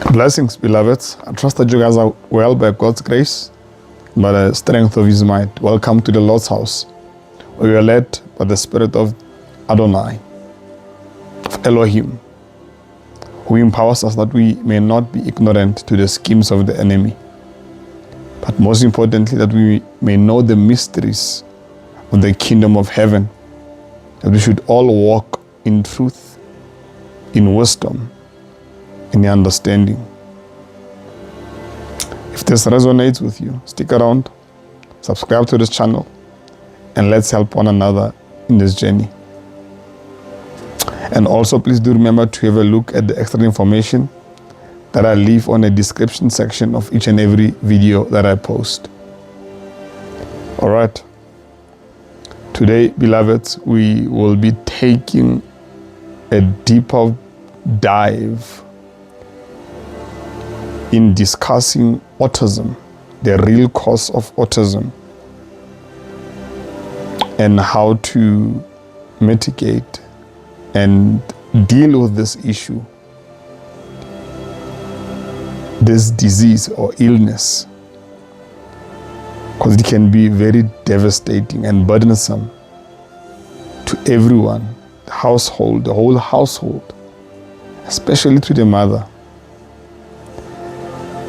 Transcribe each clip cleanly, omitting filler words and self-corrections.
Blessings, beloveds. I trust that you guys are well by God's grace, by the strength of His might. Welcome to the Lord's house, where we are led by the Spirit of Adonai, of Elohim, who empowers us that we may not be ignorant to the schemes of the enemy, but most importantly, that we may know the mysteries of the kingdom of heaven, that we should all walk in truth, in wisdom, in understanding. If this resonates with you, stick around, subscribe to this channel, and let's help one another in this journey. And also, please do remember to have a look at the extra information that I leave on the description section of each and every video that I post. All right. Today, beloveds, we will be taking a deeper dive in discussing autism, the real cause of autism, and how to mitigate and deal with this issue, this disease or illness, because it can be very devastating and burdensome to everyone, the household, the whole household, especially to the mother.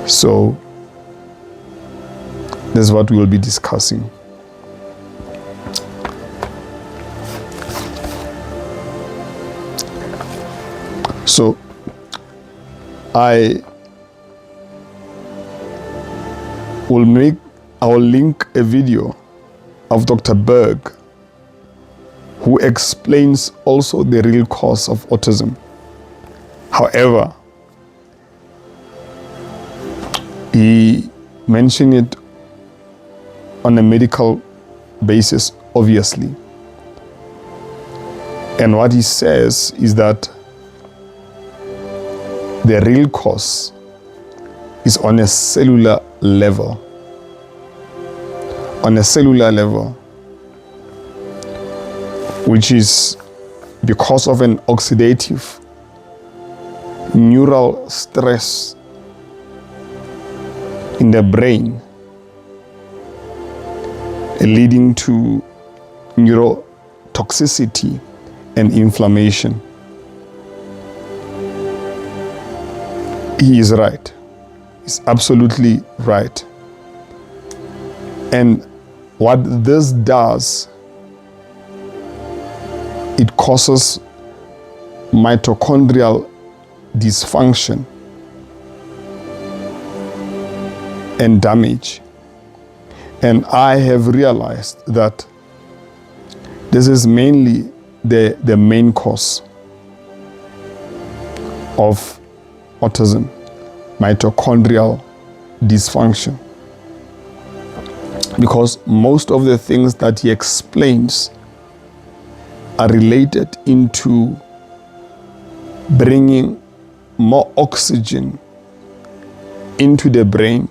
So, this is what we will be discussing. So, I will link a video of Dr. Berg, who explains also the real cause of autism. However, he mentioned it on a medical basis, obviously. And what he says is that the real cause is on a cellular level. On a cellular level, which is because of an oxidative neural stress in the brain, leading to neurotoxicity and inflammation. He is right. He's absolutely right. And what this does, it causes mitochondrial dysfunction and damage. And I have realized that this is mainly the main cause of autism, mitochondrial dysfunction. Because most of the things that he explains are related into bringing more oxygen into the brain,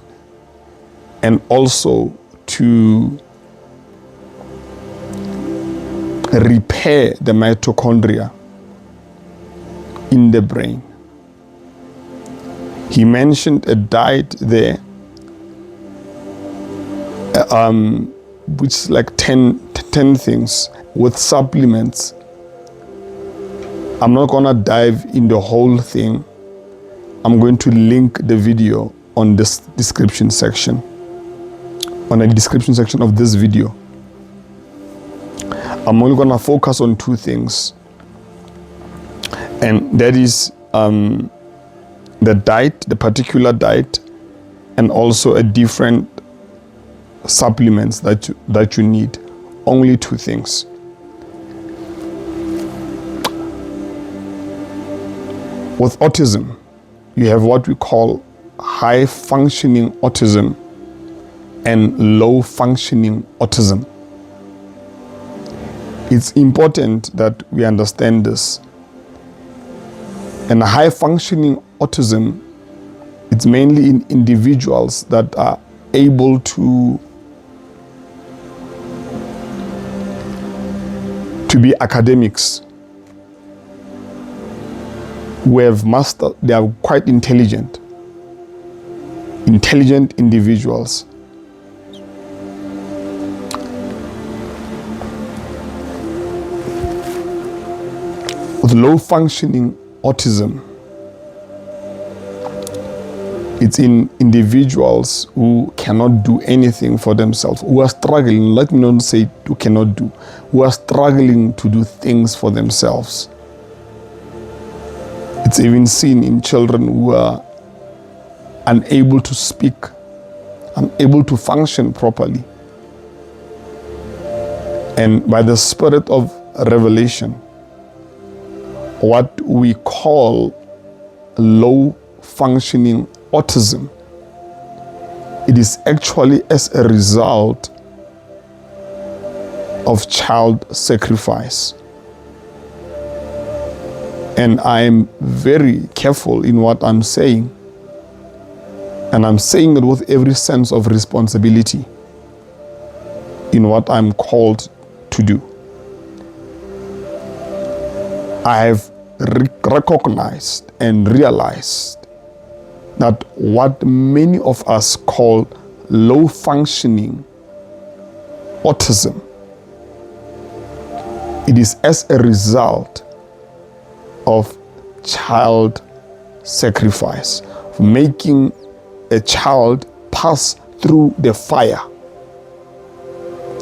and also to repair the mitochondria in the brain. He mentioned a diet there, which is like 10 things with supplements. I'm not gonna dive in the whole thing. I'm going to link the video on this description section, on the description section of this video. I'm only gonna focus on two things, and that is the diet, the particular diet, and also a different supplements that you need. Only two things. With autism, you have what we call high functioning autism and low functioning autism. It's important that we understand this. And high functioning autism, it's mainly in individuals that are able to be academics, who have mastered, they are quite intelligent, intelligent individuals. With low functioning autism, it's in individuals who cannot do anything for themselves, who are struggling, let me not say who cannot do, who are struggling to do things for themselves. It's even seen in children who are unable to speak, unable to function properly. And by the spirit of revelation, what we call low functioning autism, it is actually as a result of child sacrifice. And I'm very careful in what I'm saying. And I'm saying it with every sense of responsibility in what I'm called to do. I have recognized and realized that what many of us call low functioning autism, it is as a result of child sacrifice, making a child pass through the fire.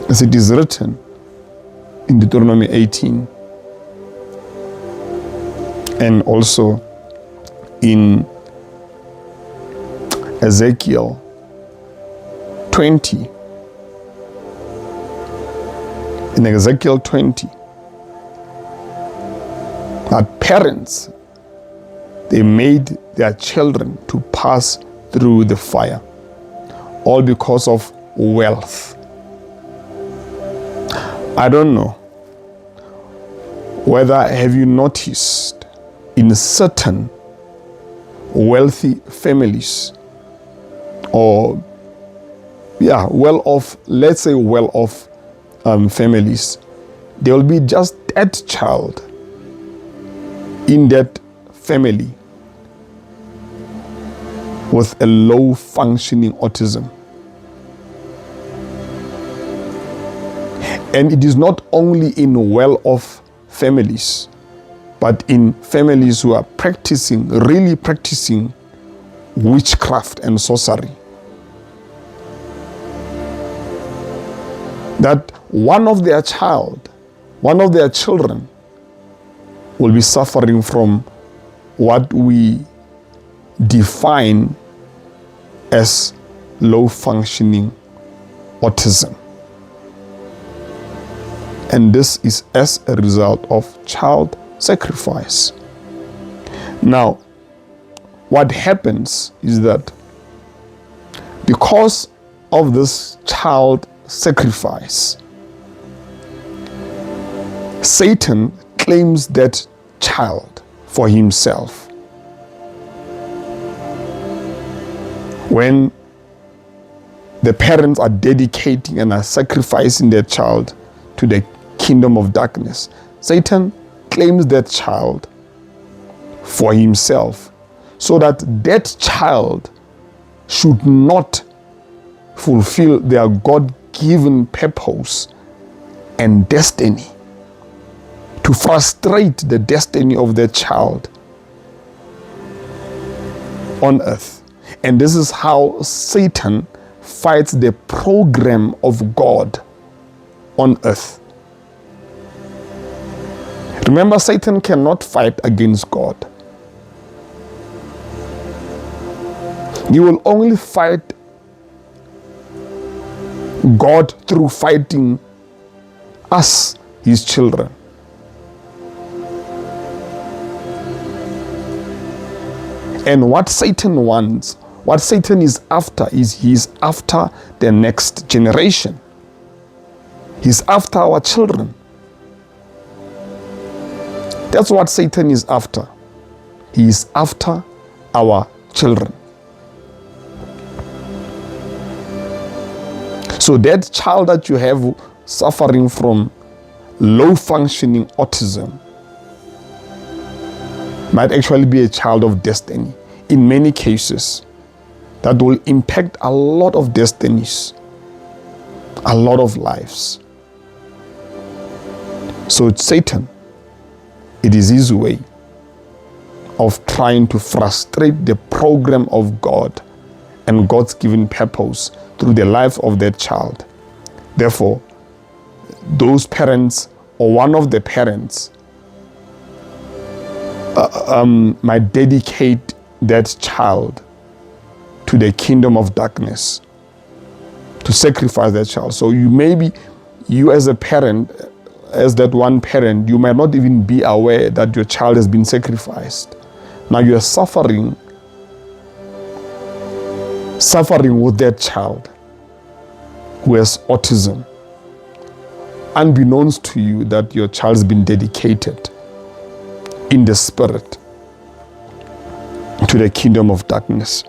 As it is written in Deuteronomy 18 and also in Ezekiel 20. In Ezekiel 20, that parents, they made their children to pass through the fire, all because of wealth. I don't know whether have you noticed in certain wealthy families or well-off, let's say well-off families, there will be just that child in that family with a low functioning autism. And it is not only in well-off families, but in families who are really practicing witchcraft and sorcery. That one of their children will be suffering from what we define as low functioning autism. And this is as a result of child sacrifice. Now, what happens is that because of this child sacrifice, Satan claims that child for himself. When the parents are dedicating and are sacrificing their child to the kingdom of darkness, Satan claims that child for himself, so that that child should not fulfill their God-given purpose and destiny, to frustrate the destiny of their child on earth. And this is how Satan fights the program of God on earth. Remember, Satan cannot fight against God. He will only fight God through fighting us, his children. And what Satan wants, what Satan is after, is he's after the next generation. He's after our children. That's what Satan is after. He is after our children. So that child that you have suffering from low functioning autism might actually be a child of destiny in many cases. that will impact a lot of destinies, a lot of lives. So it's Satan. It is his way of trying to frustrate the program of God and God's given purpose through the life of their child. Therefore, those parents or one of the parents might dedicate that child to the kingdom of darkness, to sacrifice that child. So you as a parent, as that one parent, you might not even be aware that your child has been sacrificed. Now you are suffering with that child who has autism, unbeknownst to you that your child has been dedicated in the spirit to the kingdom of darkness.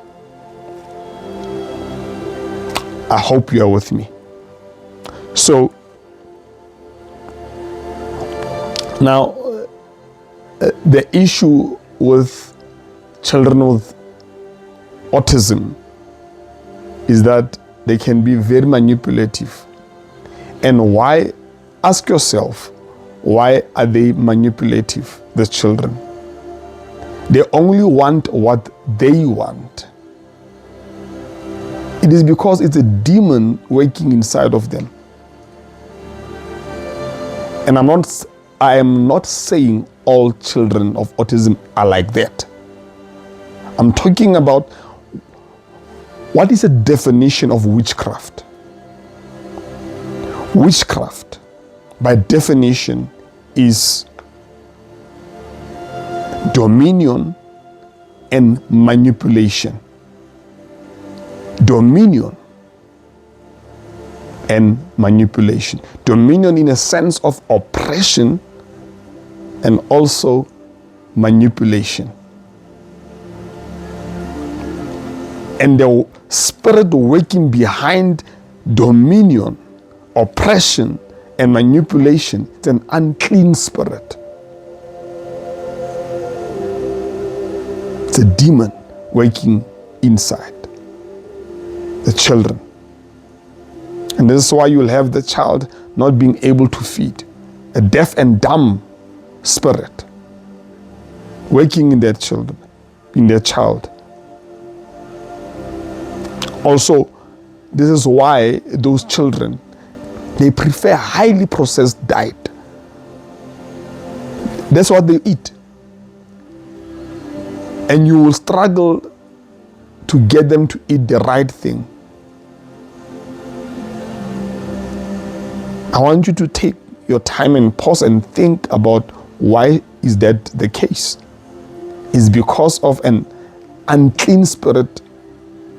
I hope you are with me. So now the issue with children with autism is that they can be very manipulative. And why? Ask yourself, why are they manipulative, the children? They only want what they want. It is because it's a demon working inside of them. And I am not saying all children of autism are like that. I'm talking about what is a definition of witchcraft. Witchcraft, by definition, is dominion and manipulation. Dominion and manipulation. Dominion in a sense of oppression and also manipulation. And the spirit working behind dominion, oppression, and manipulation is an unclean spirit. It's a demon working inside the children. And this is why you'll have the child not being able to feed. A deaf and dumb spirit working in their children, in their child. Also, this is why those children, they prefer highly processed diet. That's what they eat. And you will struggle to get them to eat the right thing. I want you to take your time and pause and think about why is that the case. It's because of an unclean spirit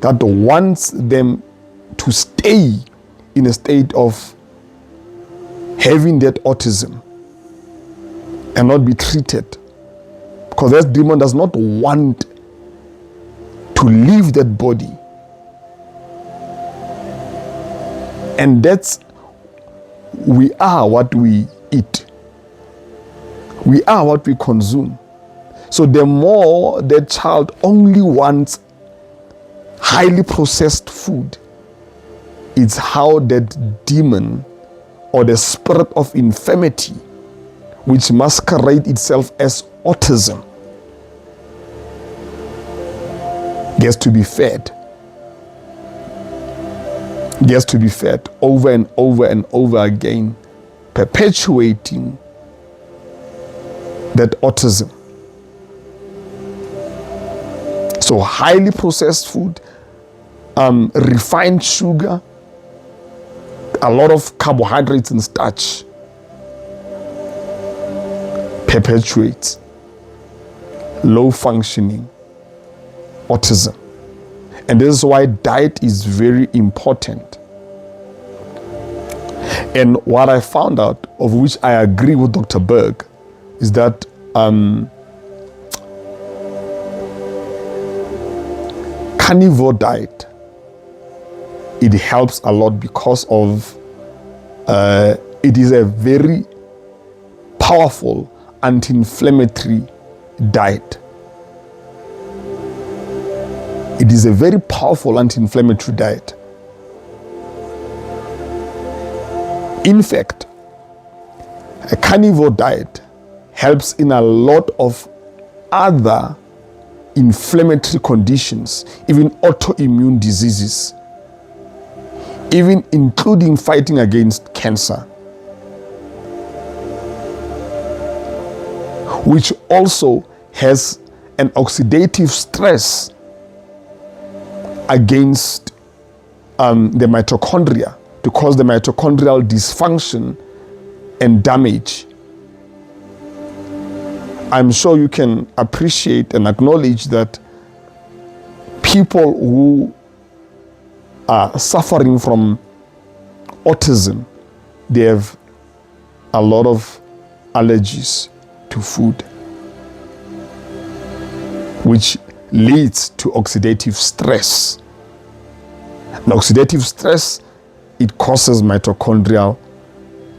that wants them to stay in a state of having that autism and not be treated. Because that demon does not want to leave that body. And we are what we eat. We are what we consume. So the more the child only wants highly processed food, it's how that demon or the spirit of infirmity, which masquerades itself as autism, gets to be fed. Gets to be fed over and over and over again, perpetuating that autism. So highly processed food, refined sugar, a lot of carbohydrates and starch perpetuates low functioning autism. And this is why diet is very important. And what I found out, of which I agree with Dr. Berg, is that carnivore diet, it helps a lot because of it is a very powerful anti-inflammatory diet. It is a very powerful anti-inflammatory diet. In fact, a carnivore diet helps in a lot of other inflammatory conditions, even autoimmune diseases, even including fighting against cancer, which also has an oxidative stress against the mitochondria to cause the mitochondrial dysfunction and damage. I'm sure you can appreciate and acknowledge that people who are suffering from autism, they have a lot of allergies to food, which leads to oxidative stress. And oxidative stress, it causes mitochondrial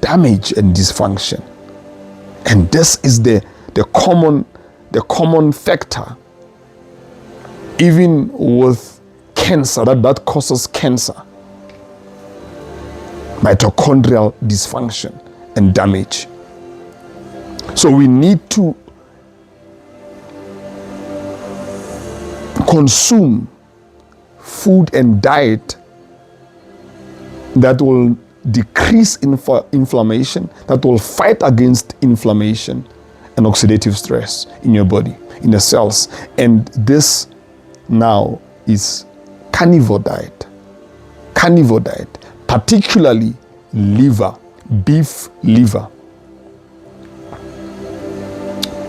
damage and dysfunction. And this is the common factor, even with cancer, that causes cancer. Mitochondrial dysfunction and damage. So we need to consume food and diet that will decrease inflammation, that will fight against inflammation and oxidative stress in your body, in the cells. And this now is carnivore diet. Carnivore diet, particularly liver, beef liver.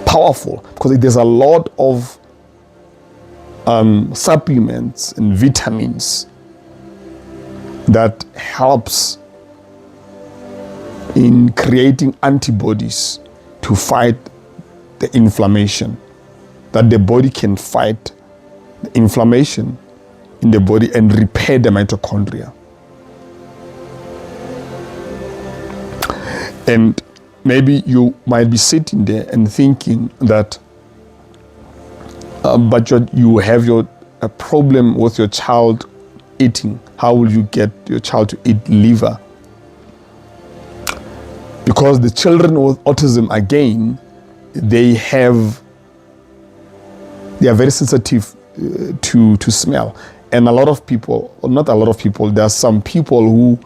Powerful, because there's a lot of supplements and vitamins that helps in creating antibodies to fight the inflammation, that the body can fight the inflammation in the body and repair the mitochondria. And maybe you might be sitting there and thinking that but you have a problem with your child eating. How will you get your child to eat liver? Because the children with autism, again, they are very sensitive to smell. And a lot of people, or not a lot of people, there are some people who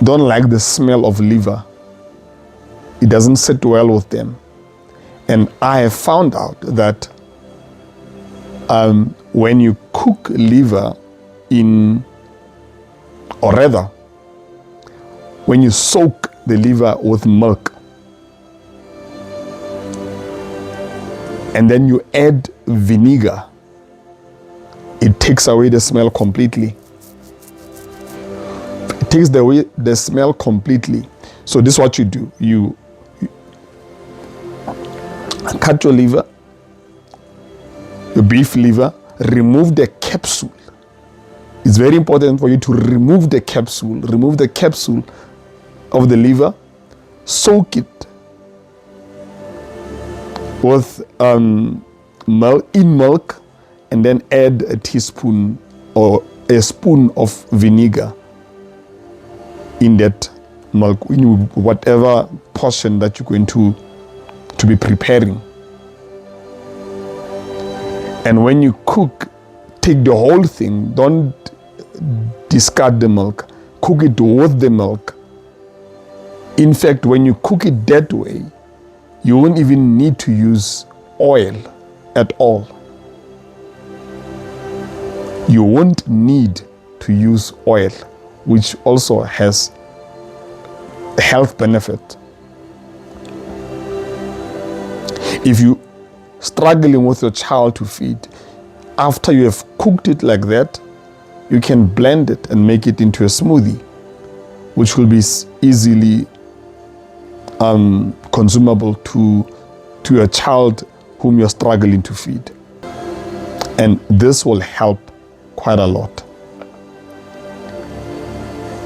don't like the smell of liver. It doesn't sit well with them. And I have found out that when you cook liver or rather, when you soak the liver with milk, and then you add vinegar, it takes away the smell completely. It takes away the smell completely. So this is what you do. You cut your liver, your beef liver, remove the capsule. It's very important for you to remove the capsule of the liver, soak it with milk, and then add a teaspoon or a spoon of vinegar in that milk, in whatever portion that you're going to be preparing. And when you cook, take the whole thing, don't discard the milk, cook it with the milk. In fact, when you cook it that way, you won't even need to use oil at all. You won't need to use oil, which also has a health benefit. If you struggling with your child to feed, after you have cooked it like that, you can blend it and make it into a smoothie, which will be easily consumable to a child whom you're struggling to feed. And this will help quite a lot.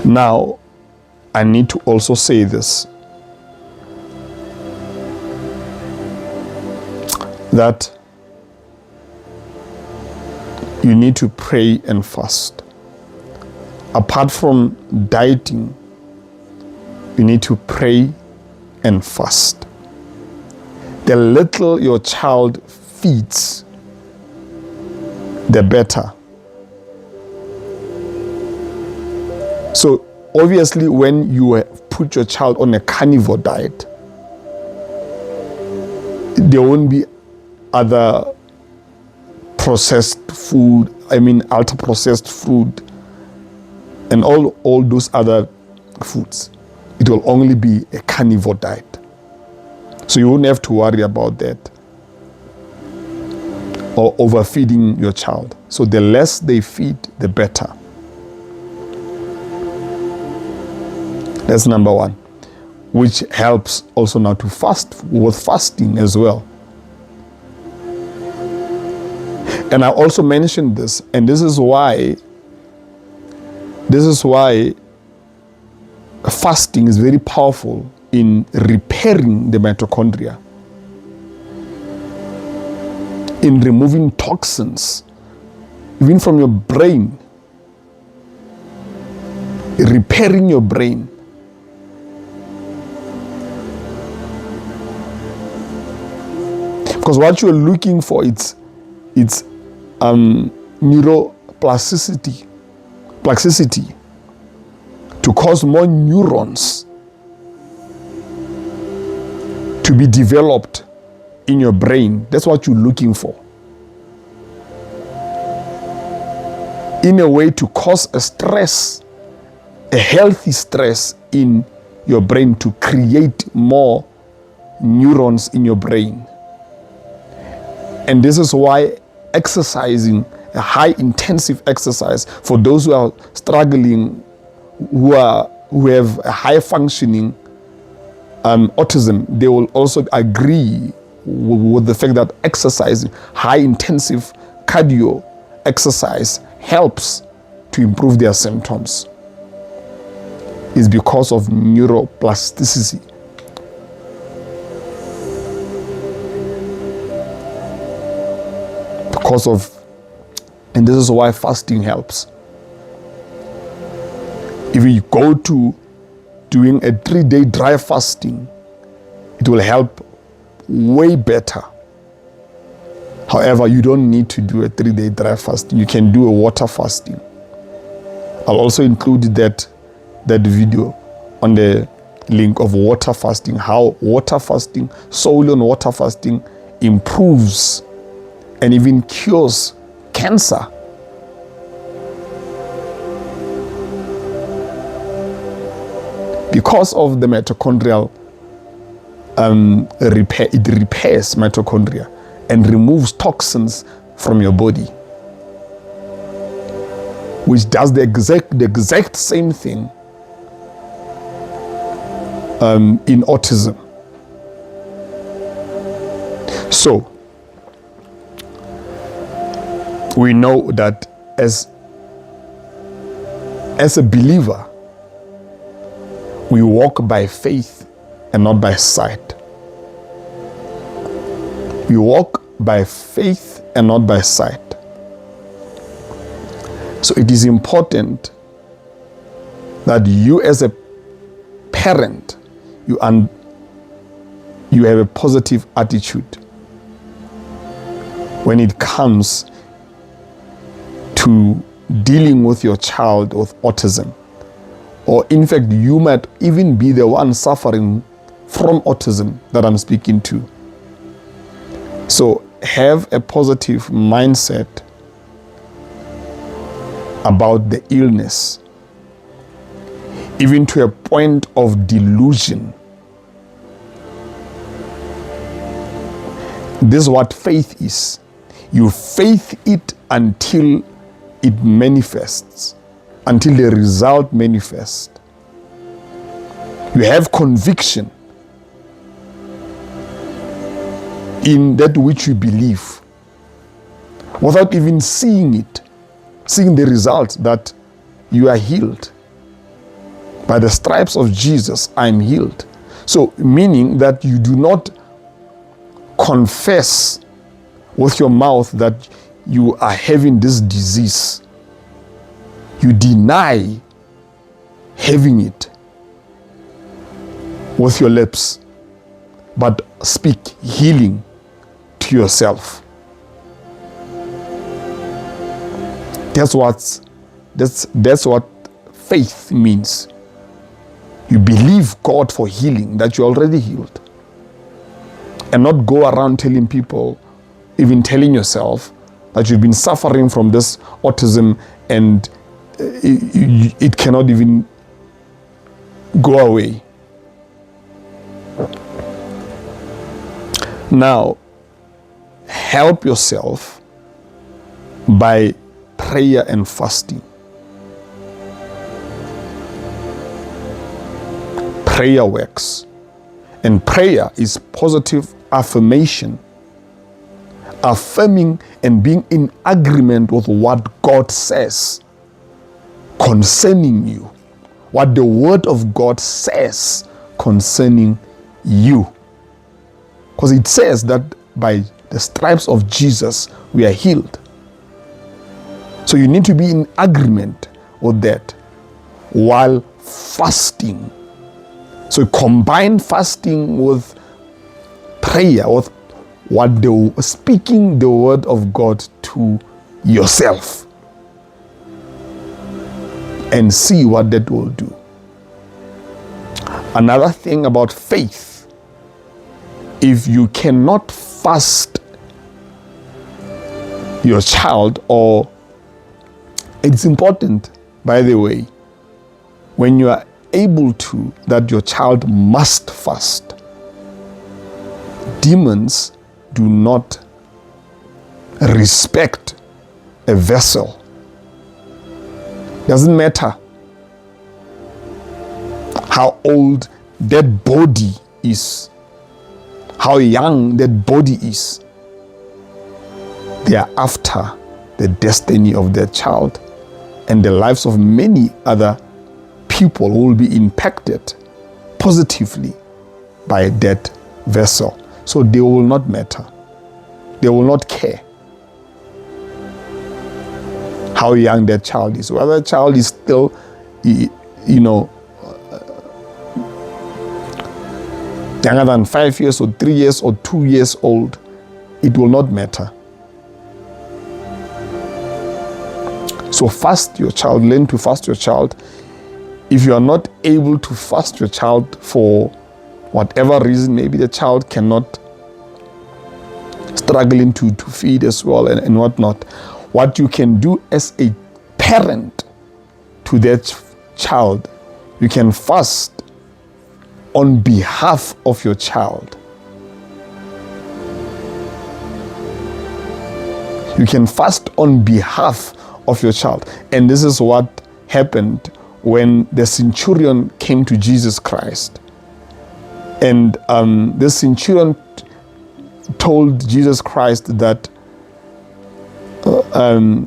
Now, I need to also say this, that you need to pray and fast. Apart from dieting, you need to pray and fast. The little your child feeds, the better. So obviously when you put your child on a carnivore diet, there won't be other processed food, ultra processed food and all those other foods. It will only be a carnivore diet. So you won't have to worry about that or overfeeding your child. So the less they feed, the better. That's number one, which helps also now to fast with fasting as well. And I also mentioned this, and this is why fasting is very powerful in repairing the mitochondria, in removing toxins, even from your brain, repairing your brain. Because what you're looking for, it's neuroplasticity, to cause more neurons to be developed in your brain. That's what you're looking for. In a way to cause a stress, a healthy stress in your brain, to create more neurons in your brain. And this is why exercising, a high intensive exercise, for those who are struggling, who have a high functioning autism, they will also agree with the fact that exercising, high intensive cardio exercise, helps to improve their symptoms. It's because of neuroplasticity. And this is why fasting helps. If you go to doing a 3-day dry fasting, it will help way better. However, you don't need to do a 3-day dry fasting. You can do a water fasting. I'll also include that video on the link of water fasting, how water fasting, solely on water fasting, improves and even cures cancer. Because of the mitochondrial repair, it repairs mitochondria and removes toxins from your body, which does the exact same thing in autism. So we know that as a believer, we walk by faith and not by sight. We walk by faith and not by sight. So it is important that you as a parent, you have a positive attitude when it comes to dealing with your child with autism. Or in fact, you might even be the one suffering from autism that I'm speaking to. So have a positive mindset about the illness, even to a point of delusion. This is what faith is. You faith it until it manifests, until the result manifests. You have conviction in that which you believe, without even seeing it, seeing the result that you are healed. By the stripes of Jesus, I am healed. So, meaning that you do not confess with your mouth that you are having this disease, you deny having it with your lips, but speak healing to yourself. That's what faith means. You believe God for healing, that you're already healed. And not go around telling people, even telling yourself, that you've been suffering from this autism and it cannot even go away. Now, help yourself by prayer and fasting. Prayer works. And prayer is positive affirmation, affirming and being in agreement with what God says concerning you, what the Word of God says concerning you. Because it says that by the stripes of Jesus we are healed. So you need to be in agreement with that while fasting. So combine fasting with prayer, with speaking the word of God to yourself, and see what that will do. Another thing about faith, if you cannot fast your child, or it's important, by the way, when you are able to, that your child must fast. Demons do not respect a vessel. Doesn't matter how old that body is, how young that body is. They are after the destiny of their child and the lives of many other people who will be impacted positively by that vessel. So they will not matter. They will not care how young that child is. Whether the child is still, younger than 5 years or 3 years or 2 years old, it will not matter. So fast your child, learn to fast your child. If you are not able to fast your child for whatever reason, maybe the child cannot, struggling to feed as well and whatnot, what you can do as a parent to that child, you can fast on behalf of your child. You can fast on behalf of your child. And this is what happened when the centurion came to Jesus Christ. And the centurion told Jesus Christ that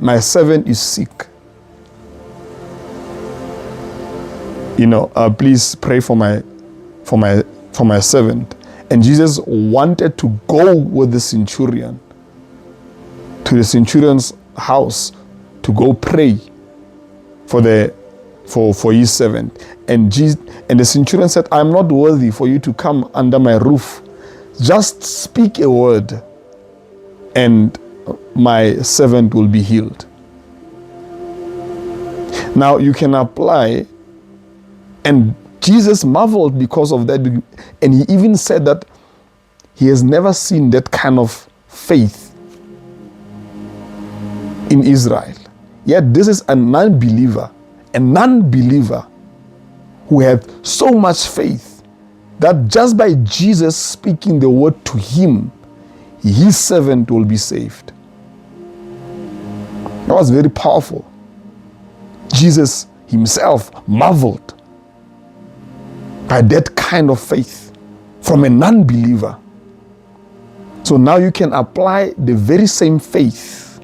my servant is sick. Please pray for my servant. And Jesus wanted to go with the centurion to the centurion's house to go pray for his servant. And the centurion said, I'm not worthy for you to come under my roof. Just speak a word and my servant will be healed. Now you can apply, and Jesus marveled because of that, and he even said that he has never seen that kind of faith in Israel. Yet this is a non-believer who had so much faith that just by Jesus speaking the word to him, his servant will be saved. That was very powerful. Jesus himself marveled by that kind of faith from a non-believer. So now you can apply the very same faith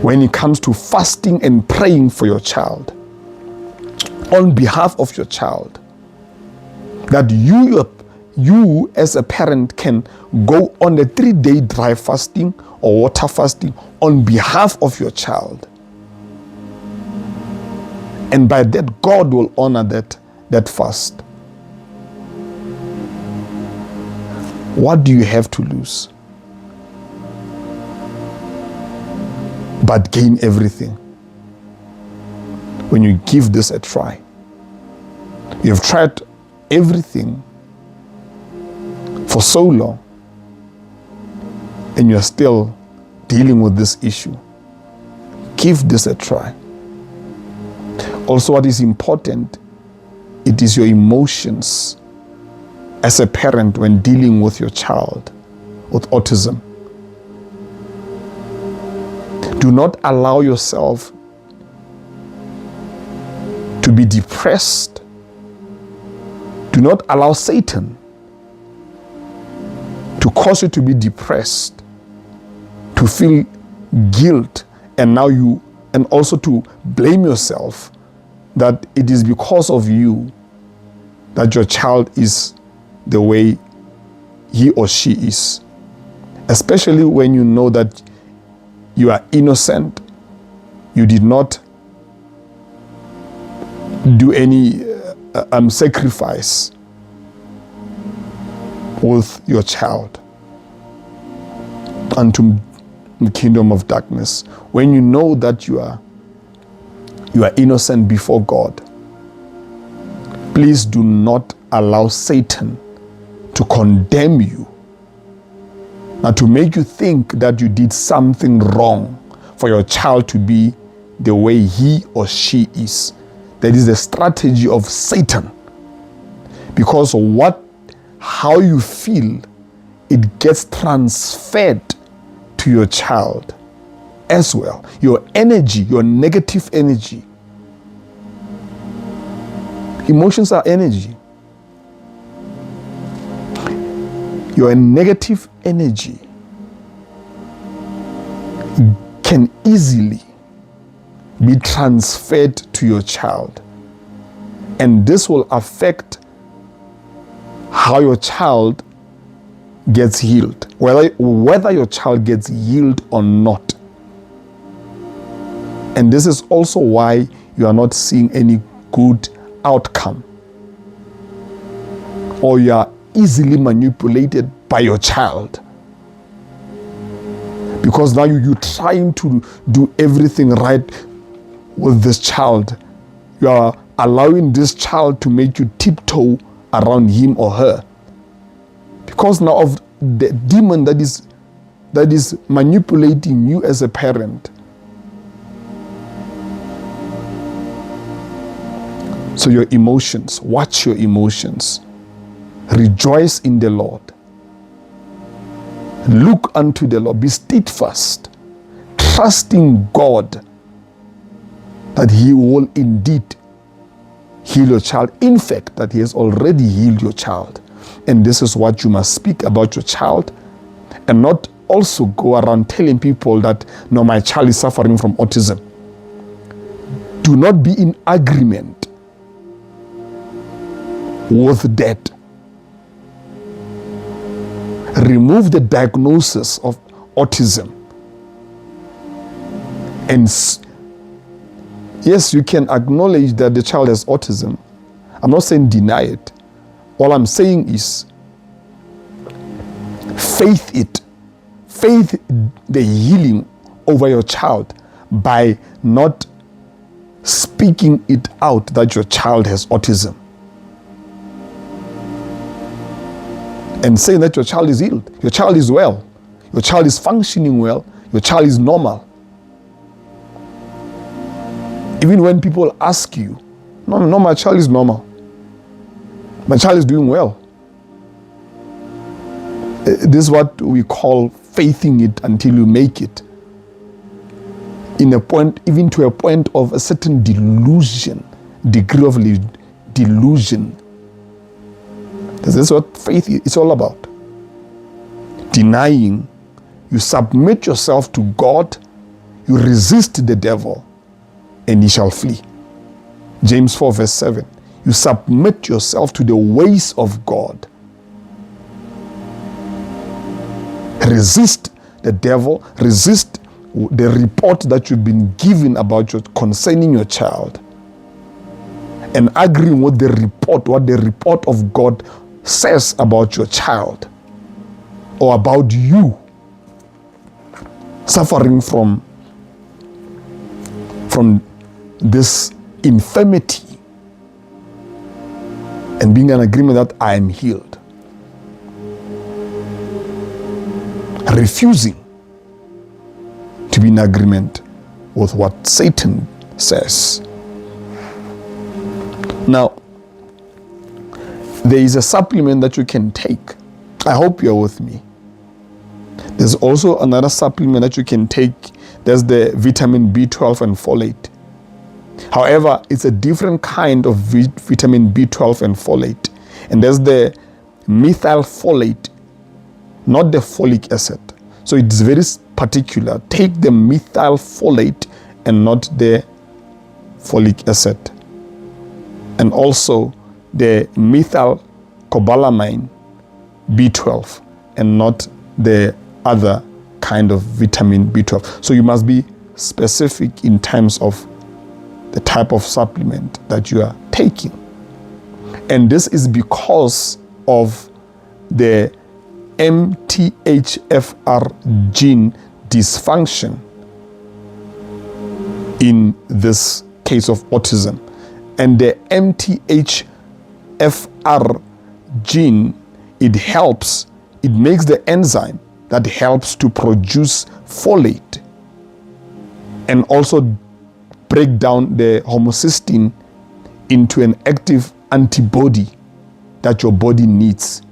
when it comes to fasting and praying for your child, on behalf of your child, that you you as a parent can go on a 3-day dry fasting or water fasting on behalf of your child. And by that, God will honor that fast. What do you have to lose? But gain everything when you give this a try. You've tried everything for so long, and you're still dealing with this issue. Give this a try. Also, what is important, it is your emotions as a parent when dealing with your child with autism. Do not allow yourself to be depressed. Do not allow Satan to cause you to be depressed, to feel guilt, and also to blame yourself that it is because of you that your child is the way he or she is. Especially when you know that you are innocent, you did not do any sacrifice with your child unto the kingdom of darkness. When you know that you are innocent before God, please do not allow Satan to condemn you, and to make you think that you did something wrong for your child to be the way he or she is. That is the strategy of Satan. Because how you feel, it gets transferred to your child as well. Your energy, your negative energy. Emotions are energy. Your negative energy can easily be transferred to your child. And this will affect how your child gets healed, whether your child gets healed or not. And this is also why you are not seeing any good outcome, or you are easily manipulated by your child, because now you're trying to do everything right with this child. You are allowing this child to make you tiptoe around him or her, because now of the demon that is manipulating you as a parent. So your emotions, watch your emotions. Rejoice in the Lord. Look unto the Lord. Be steadfast, trusting God that He will indeed heal your child. In fact, that He has already healed your child. And this is what you must speak about your child, and not also go around telling people that, no, my child is suffering from autism. Do not be in agreement with that. Remove the diagnosis of autism. And yes, you can acknowledge that the child has autism. I'm not saying deny it. All I'm saying is faith it. Faith the healing over your child by not speaking it out that your child has autism. And saying that your child is healed, your child is well, your child is functioning well, your child is normal. Even when people ask you, no, my child is normal, my child is doing well. This is what we call faithing it until you make it. In a point, even to a point of a certain delusion, degree of delusion. This is what faith is all about. Denying, you submit yourself to God, you resist the devil, and he shall flee. James 4 verse 7. You submit yourself to the ways of God, Resist the devil. Resist the report that you've been given about concerning your child. And agreeing with the report, what the report of God says about your child or about you suffering from this infirmity, and being in agreement that I am healed. Refusing to be in agreement with what Satan says. Now, there is a supplement that you can take. I hope you're with me. There's also another supplement that you can take. There's the vitamin B12 and folate. However, it's a different kind of vitamin B12 and folate. And there's the methylfolate, not the folic acid. So it's very particular. Take the methylfolate and not the folic acid. And also the methylcobalamin B12 and not the other kind of vitamin B12. So you must be specific in terms of the type of supplement that you are taking. And this is because of the MTHFR gene dysfunction in this case of autism. And the MTHFR gene, it makes the enzyme that helps to produce folate and also break down the homocysteine into an active antibody that your body needs.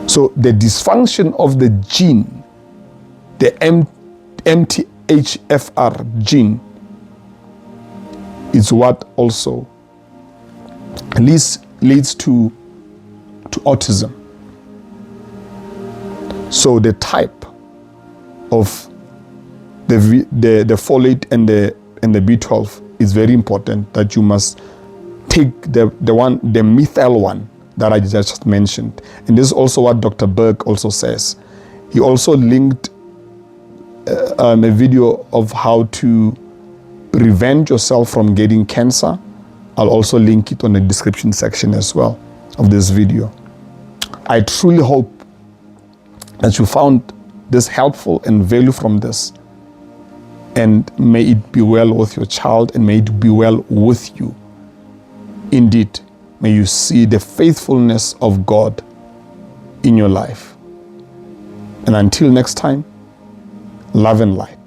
So the dysfunction of the gene, the MTHFR gene, is what also leads to autism. So the type of the folate and the B12 is very important, that you must take the methyl one that I just mentioned. And this is also what Dr. Berg also says. He also linked a video of how to prevent yourself from getting cancer. I'll also link it on the description section as well of this video. I truly hope that you found this helpful and value from this. And may it be well with your child, and may it be well with you. Indeed, may you see the faithfulness of God in your life. And until next time, love and light.